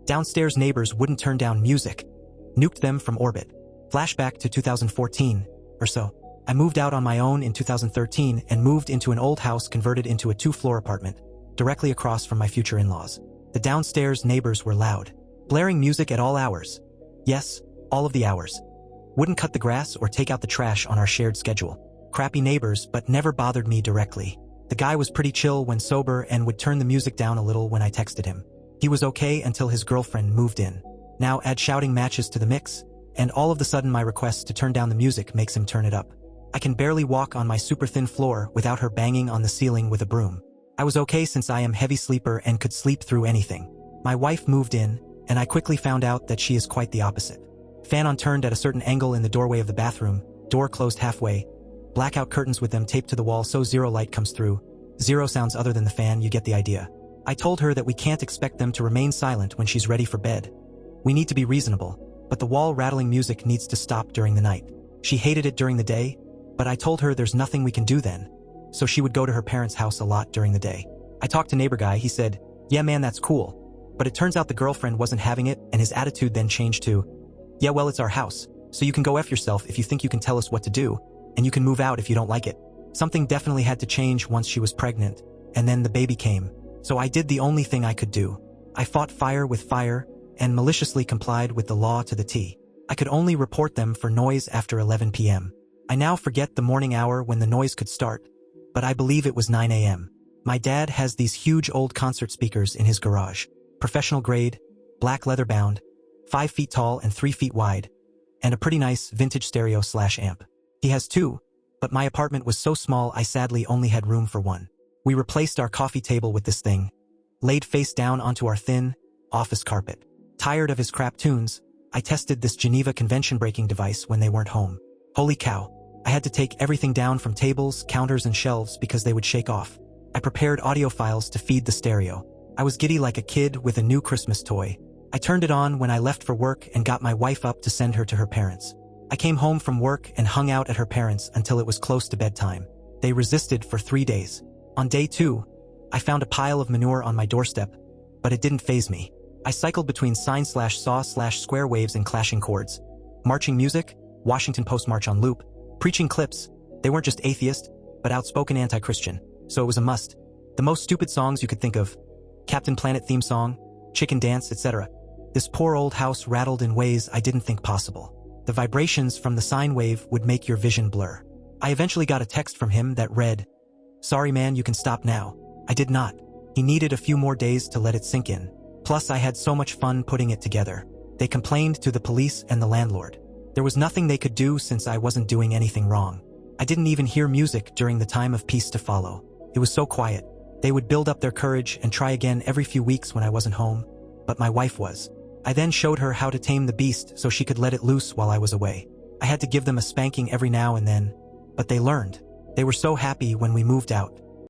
Downstairs neighbors wouldn't turn down music. Nuked them from orbit. Flashback to 2014 or so. I moved out on my own in 2013 and moved into an old house converted into a 2-floor apartment, directly across from my future in-laws. The downstairs neighbors were loud, blaring music at all hours. Yes, all of the hours. Wouldn't cut the grass or take out the trash on our shared schedule. Crappy neighbors, but never bothered me directly. The guy was pretty chill when sober and would turn the music down a little when I texted him. He was okay until his girlfriend moved in. Now add shouting matches to the mix, and all of a sudden my request to turn down the music makes him turn it up. I can barely walk on my super thin floor without her banging on the ceiling with a broom. I was okay since I am a heavy sleeper and could sleep through anything. My wife moved in, and I quickly found out that she is quite the opposite. Fan on turned at a certain angle in the doorway of the bathroom, door closed halfway, blackout curtains with them taped to the wall so zero light comes through. Zero sounds other than the fan, you get the idea. I told her that we can't expect them to remain silent when she's ready for bed. We need to be reasonable, but the wall rattling music needs to stop during the night. She hated it during the day, but I told her there's nothing we can do then, so she would go to her parents' house a lot during the day. I talked to neighbor guy, he said, "Yeah man, that's cool." But it turns out the girlfriend wasn't having it, and his attitude then changed to, "Yeah well, it's our house, so you can go F yourself if you think you can tell us what to do, and you can move out if you don't like it." Something definitely had to change once she was pregnant, and then the baby came. So I did the only thing I could do. I fought fire with fire, and maliciously complied with the law to the T. I could only report them for noise after 11 p.m. I now forget the morning hour when the noise could start, but I believe it was 9 a.m. My dad has these huge old concert speakers in his garage. Professional grade, black leather bound, 5 feet tall and 3 feet wide, and a pretty nice vintage stereo/amp. He has 2, but my apartment was so small I sadly only had room for 1. We replaced our coffee table with this thing, laid face down onto our thin, office carpet. Tired of his crap tunes, I tested this Geneva convention-breaking device when they weren't home. Holy cow, I had to take everything down from tables, counters, and shelves because they would shake off. I prepared audio files to feed the stereo. I was giddy like a kid with a new Christmas toy. I turned it on when I left for work and got my wife up to send her to her parents. I came home from work and hung out at her parents until it was close to bedtime. They resisted for 3 days. On day 2, I found a pile of manure on my doorstep, but it didn't faze me. I cycled between sine/saw/square waves and clashing chords. Marching music, Washington Post march on loop, preaching clips. They weren't just atheist, but outspoken anti-Christian, so it was a must. The most stupid songs you could think of. Captain Planet theme song, chicken dance, etc. This poor old house rattled in ways I didn't think possible. The vibrations from the sine wave would make your vision blur. I eventually got a text from him that read, "Sorry man, you can stop now." I did not. He needed a few more days to let it sink in. Plus I had so much fun putting it together. They complained to the police and the landlord. There was nothing they could do since I wasn't doing anything wrong. I didn't even hear music during the time of peace to follow. It was so quiet. They would build up their courage and try again every few weeks when I wasn't home, but my wife was. I then showed her how to tame the beast so she could let it loose while I was away. I had to give them a spanking every now and then, but they learned. They were so happy when we moved out.